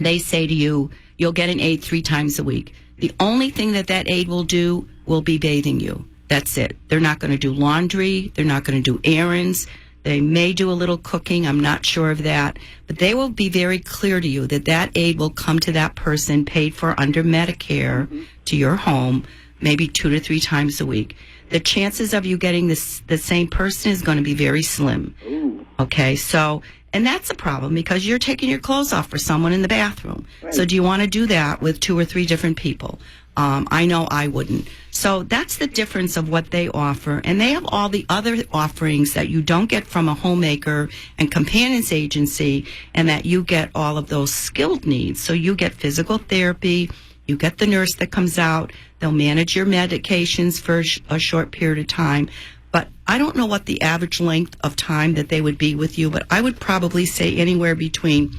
they say to you, you'll get an aide 3 times a week. The only thing that aide will do will be bathing you. That's it. They're not going to do laundry. They're not going to do errands. They may do a little cooking. I'm not sure of that. But they will be very clear to you that aide will come to that person paid for under Medicare to your home maybe 2 to 3 times a week. The chances of you getting the same person is going to be very slim. Ooh. Okay, so, and that's a problem because you're taking your clothes off for someone in the bathroom. Right. So do you want to do that with 2 or 3 different people? I know I wouldn't. So that's the difference of what they offer. And they have all the other offerings that you don't get from a homemaker and companions agency, and that you get all of those skilled needs. So you get physical therapy, you get the nurse that comes out, they'll manage your medications for a short period of time. But I don't know what the average length of time that they would be with you, but I would probably say anywhere between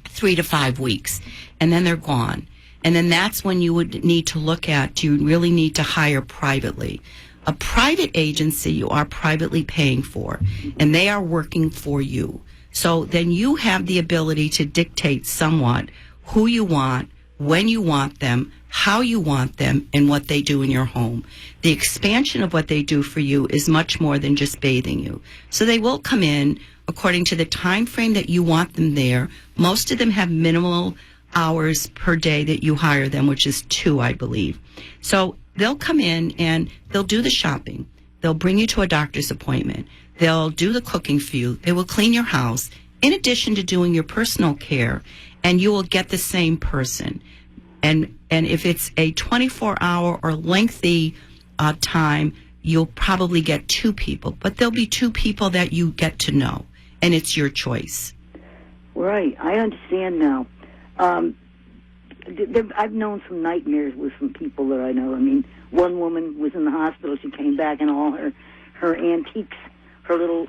3 to 5 weeks, and then they're gone. And then that's when you would need to look at, do you really need to hire privately? A private agency you are privately paying for, and they are working for you. So then you have the ability to dictate somewhat who you want, when you want them, how you want them, and what they do in your home. The expansion of what they do for you is much more than just bathing you. So they will come in according to the time frame that you want them there. Most of them have minimal hours per day that you hire them, which is 2, I believe. So they'll come in and they'll do the shopping. They'll bring you to a doctor's appointment. They'll do the cooking for you. They will clean your house in addition to doing your personal care, and you will get the same person. And if it's a 24-hour or lengthy time, you'll probably get 2 people. But there'll be 2 people that you get to know, and it's your choice. Right. I understand now. I've known some nightmares with some people that I know. I mean, one woman was in the hospital. She came back, and all her antiques, her little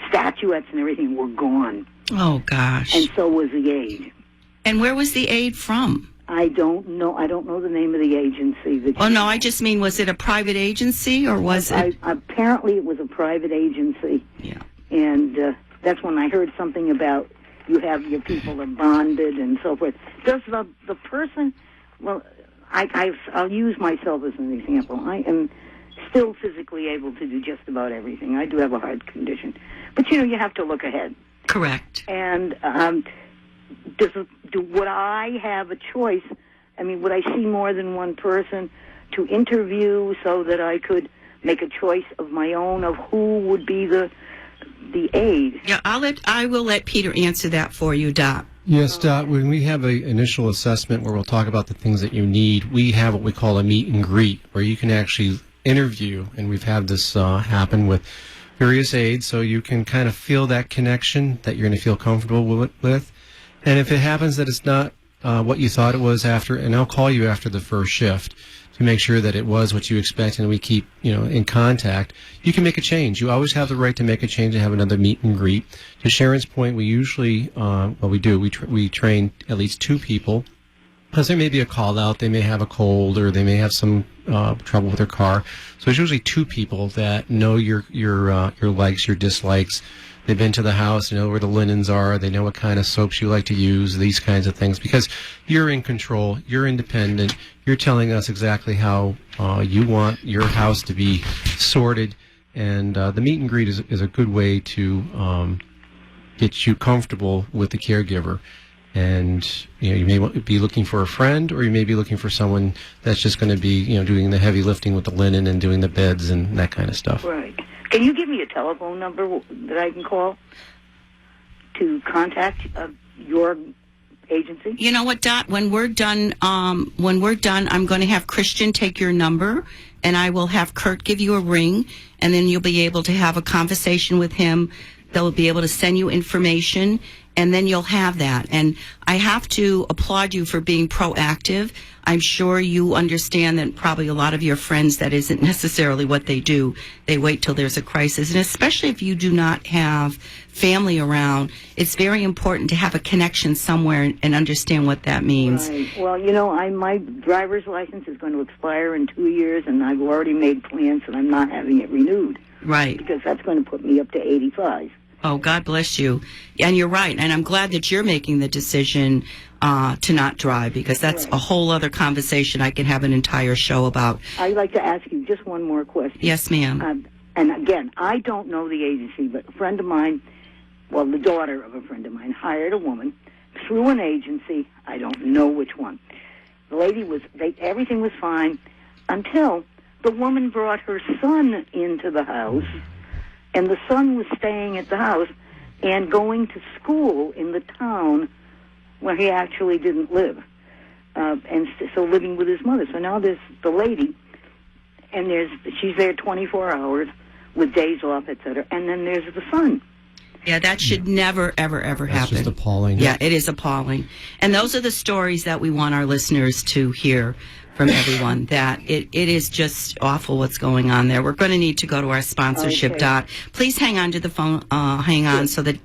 statuettes and everything were gone. Oh, gosh. And so was the aid. And where was the aid from? I don't know. I don't know the name of the agency. Oh, no, I just mean, was it a private agency, or was it? Apparently, it was a private agency. Yeah. And that's when I heard something about you have your people are bonded and so forth. Does the person, well, I'll use myself as an example. I am still physically able to do just about everything. I do have a heart condition. But, you have to look ahead. Correct. And would I have a choice? I mean, would I see more than one person to interview so that I could make a choice of my own of who would be the aid? Yeah, I will let Peter answer that for you, Dot. Yes, Dot. When we have an initial assessment where we'll talk about the things that you need, we have what we call a meet and greet, where you can actually interview, and we've had this happen with various aides, so you can kind of feel that connection that you're going to feel comfortable with. And if it happens that it's not what you thought it was after, and I'll call you after the first shift to make sure that it was what you expect, and we keep, in contact, you can make a change. You always have the right to make a change and have another meet and greet. To Sharon's point, we usually, we train at least 2 people, because there may be a call out, they may have a cold, or they may have some trouble with their car. So it's usually 2 people that know your likes, your dislikes. They've been to the house, they know where the linens are, they know what kind of soaps you like to use, these kinds of things, because you're in control, you're independent, you're telling us exactly how you want your house to be sorted, and the meet and greet is a good way to get you comfortable with the caregiver. And you may be looking for a friend, or you may be looking for someone that's just going to be doing the heavy lifting with the linen and doing the beds and that kind of stuff. Right. Can you give me a telephone number that I can call to contact your agency? You know what, Dot? When we're done, I'm going to have Christian take your number, and I will have Kurt give you a ring, and then you'll be able to have a conversation with him. They'll be able to send you information, and then you'll have that. And I have to applaud you for being proactive. I'm sure you understand that probably a lot of your friends, that isn't necessarily what they do. They wait till there's a crisis. And especially if you do not have family around, it's very important to have a connection somewhere and understand what that means. Right. Well, my driver's license is going to expire in 2 years, and I've already made plans that I'm not having it renewed. Right. Because that's going to put me up to 85. Oh, God bless you. And you're right. And I'm glad that you're making the decision to not drive, because that's a whole other conversation I can have an entire show about. I'd like to ask you just one more question. Yes, ma'am. And again, I don't know the agency, but a friend of mine, well, the daughter of a friend of mine, hired a woman through an agency. I don't know which one. The lady everything was fine until the woman brought her son into the house, and the son was staying at the house and going to school in the town where he actually didn't live, and so living with his mother. So now the lady and she's there 24 hours with days off, etc. And then there's the son. Yeah, that should never, ever, ever happen. That's just appalling. Yeah, it is appalling. And those are the stories that we want our listeners to hear from everyone, that it is just awful what's going on there. We're going to need to go to our sponsorship, Okay. Dot. Please hang on to the phone, so that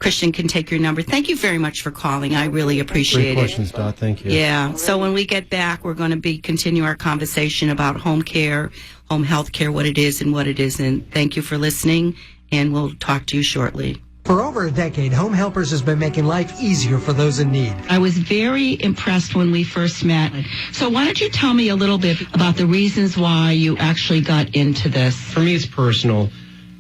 Christian can take your number. Thank you very much for calling. I really appreciate Great it. questions, Dot. Thank you. Yeah. So when we get back, we're going to continue our conversation about home care, home health care, what it is and what it isn't. Thank you for listening, and we'll talk to you shortly. For over a decade, Home Helpers has been making life easier for those in need. I was very impressed when we first met. So why don't you tell me a little bit about the reasons why you actually got into this? For me, it's personal.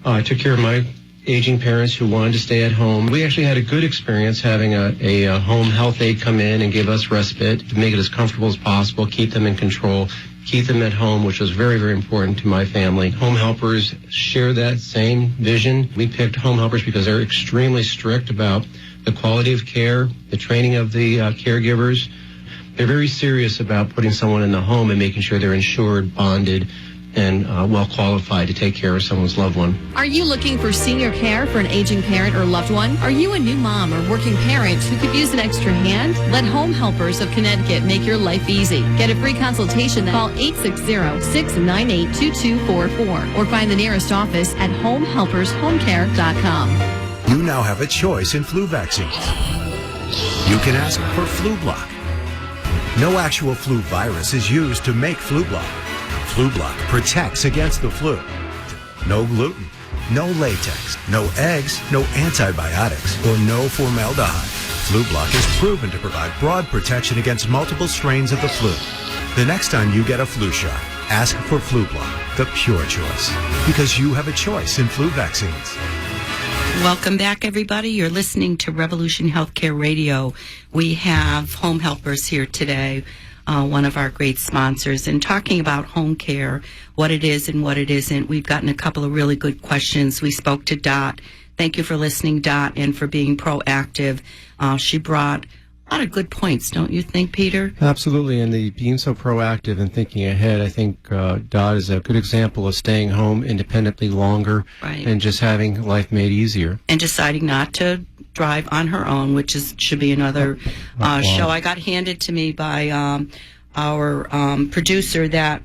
I took care of my aging parents who wanted to stay at home. We actually had a good experience having a home health aide come in and give us respite to make it as comfortable as possible, keep them in control, keep them at home, which was very, very important to my family. Home helpers share that same vision. We picked home helpers because they're extremely strict about the quality of care, the training of the caregivers. They're very serious about putting someone in the home and making sure they're insured, bonded, and well qualified to take care of someone's loved one. Are you looking for senior care for an aging parent or loved one? Are you a new mom or working parent who could use an extra hand? Let Home Helpers of Connecticut make your life easy. Get a free consultation. Call 860-698-2244 or find the nearest office at homehelpershomecare.com. You now have a choice in flu vaccines. You can ask for Flublok. No actual flu virus is used to make Flublok. Flublok protects against the flu. No gluten, no latex, no eggs, no antibiotics, or no formaldehyde. Flublok is proven to provide broad protection against multiple strains of the flu. The next time you get a flu shot, ask for Flublok, the pure choice, because you have a choice in flu vaccines. Welcome back, everybody. You're listening to Revolution Healthcare Radio. We have Home Helpers here today, one of our great sponsors, and talking about home care, what it is and what it isn't. We've gotten a couple of really good questions. We spoke to Dot. Thank you for listening, Dot, and for being proactive. She brought a lot of good points, don't you think, Peter? Absolutely, and being so proactive and thinking ahead, I think Dot is a good example of staying home independently longer, Right. and just having life made easier. And deciding not to drive on her own, which should be another show. I got handed to me by our producer that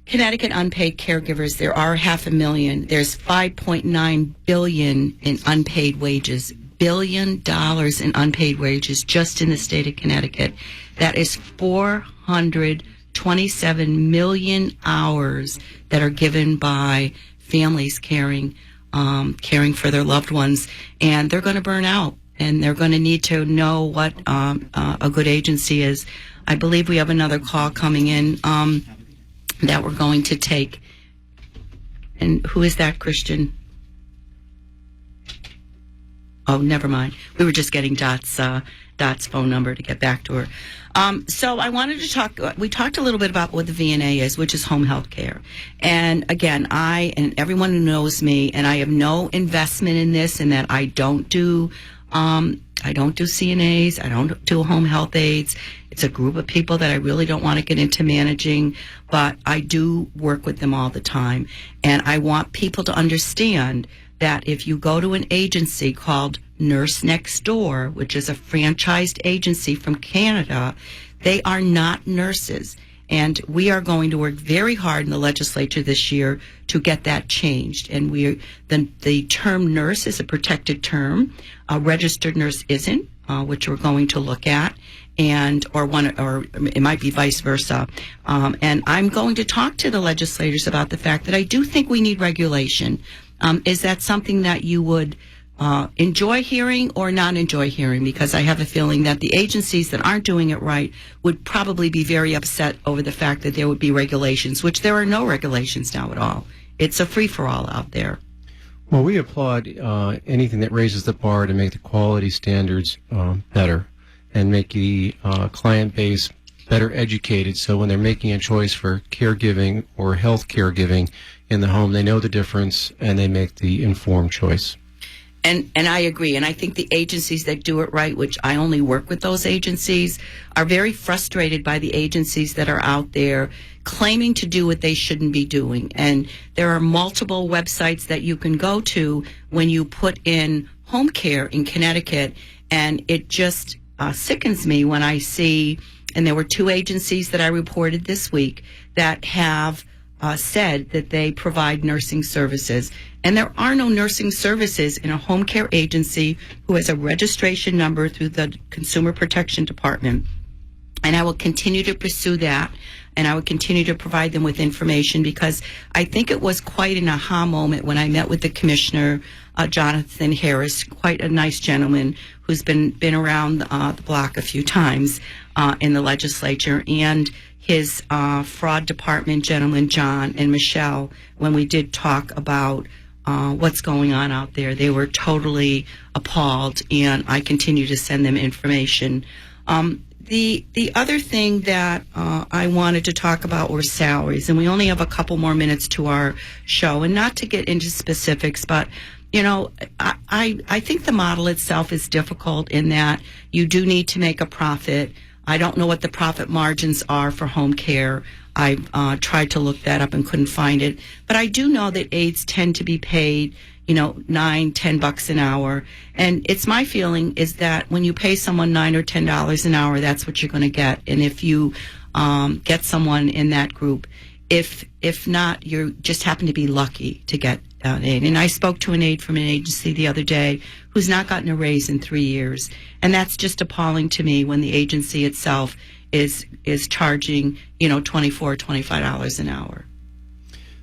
Connecticut unpaid caregivers, there are 500,000. There's $5.9 billion in unpaid wages. $1 billion in unpaid wages just in the state of Connecticut. That is 427 million hours that are given by families caring for their loved ones, and they're going to burn out, and they're going to need to know what a good agency is. I believe we have another call coming in that we're going to take. And who is that, Christian? Oh, never mind. We were just getting Dot's phone number to get back to her. So I wanted to talk, we talked a little bit about what the VNA is, which is home health care. And again, I and everyone who knows me, and I have no investment in this, in that I don't do CNAs, I don't do home health aides. It's a group of people that I really don't want to get into managing, but I do work with them all the time. And I want people to understand that if you go to an agency called Nurse Next Door, which is a franchised agency from Canada, they are not nurses. And we are going to work very hard in the legislature this year to get that changed. And the term nurse is a protected term. A registered nurse isn't, which we're going to look at, or it might be vice versa. And I'm going to talk to the legislators about the fact that I do think we need regulation. Is that something that you would enjoy hearing or not enjoy hearing? Because I have a feeling that the agencies that aren't doing it right would probably be very upset over the fact that there would be regulations, which there are no regulations now at all. It's a free-for-all out there. Well, we applaud anything that raises the bar to make the quality standards better and make the client base better educated, so when they're making a choice for caregiving or health caregiving in the home, they know the difference and they make the informed choice. And I agree. And I think the agencies that do it right, which I only work with those agencies, are very frustrated by the agencies that are out there claiming to do what they shouldn't be doing. And there are multiple websites that you can go to when you put in home care in Connecticut. And it just sickens me when I see, and there were 2 agencies that I reported this week that have said that they provide nursing services. And there are no nursing services in a home care agency who has a registration number through the Consumer Protection Department. And I will continue to pursue that, and I will continue to provide them with information, because I think it was quite an aha moment when I met with the commissioner, Jonathan Harris, quite a nice gentleman who's been around the block a few times in the legislature, and his fraud department gentleman, John and Michelle, when we did talk about what's going on out there. They were totally appalled, and I continue to send them information. The other thing that I wanted to talk about were salaries, and we only have a couple more minutes to our show, and not to get into specifics, but you know, I think the model itself is difficult in that you do need to make a profit. I don't know what the profit margins are for home care. I tried to look that up and couldn't find it. But I do know that aides tend to be paid, you know, $9-10 an hour. And it's my feeling is that when you pay someone $9 or $10 an hour, that's what you're going to get. And if you get someone in that group, if not, you just happen to be lucky to get an aide. And I spoke to an aide from an agency the other day who's not gotten a raise in 3 years. And that's just appalling to me when the agency itself is charging, you know, $24, $25 an hour.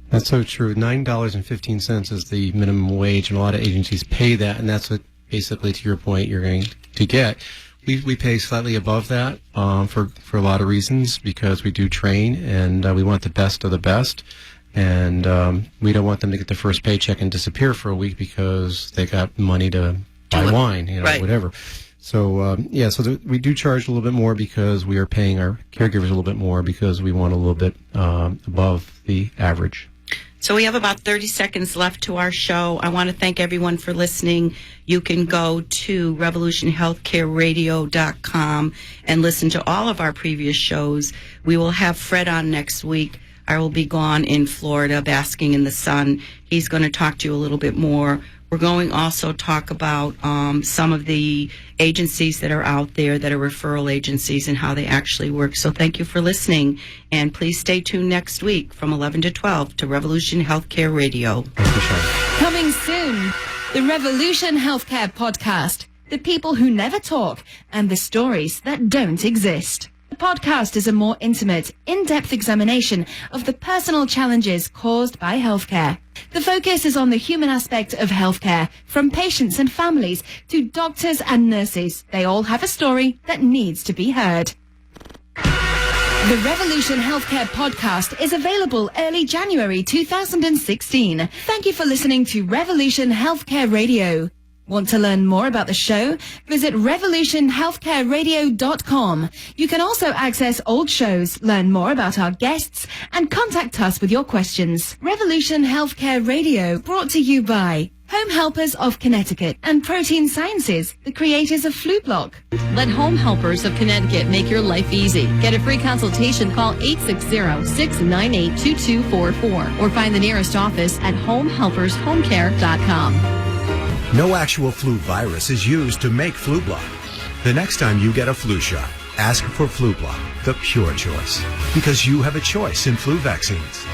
That's so true. $9.15 is the minimum wage, and a lot of agencies pay that, and that's what basically, to your point, you're going to get. We pay slightly above that for a lot of reasons, because we do train, and we want the best of the best. And we don't want them to get the first paycheck and disappear for a week because they got money to buy wine, you know, right. Whatever. So, we do charge a little bit more because we are paying our caregivers a little bit more because we want a little bit above the average. So we have about 30 seconds left to our show. I want to thank everyone for listening. You can go to revolutionhealthcareradio.com and listen to all of our previous shows. We will have Fred on next week. I will be gone in Florida basking in the sun. He's going to talk to you a little bit more. We're going also talk about some of the agencies that are out there that are referral agencies and how they actually work. So thank you for listening. And please stay tuned next week from 11 to 12 to Revolution Healthcare Radio. Coming soon, the Revolution Healthcare Podcast. The people who never talk and the stories that don't exist. The podcast is a more intimate, in-depth examination of the personal challenges caused by healthcare. The focus is on the human aspect of healthcare, from patients and families to doctors and nurses. They all have a story that needs to be heard. The Revolution Healthcare Podcast is available early January 2016. Thank you for listening to Revolution Healthcare Radio. Want to learn more about the show? Visit revolutionhealthcareradio.com. You can also access old shows, learn more about our guests, and contact us with your questions. Revolution Healthcare Radio, brought to you by Home Helpers of Connecticut and Protein Sciences, the creators of FluBlock. Let Home Helpers of Connecticut make your life easy. Get a free consultation. Call 860-698-2244 or find the nearest office at homehelpershomecare.com. No actual flu virus is used to make FluBlock. The next time you get a flu shot, ask for FluBlock, the pure choice. Because you have a choice in flu vaccines.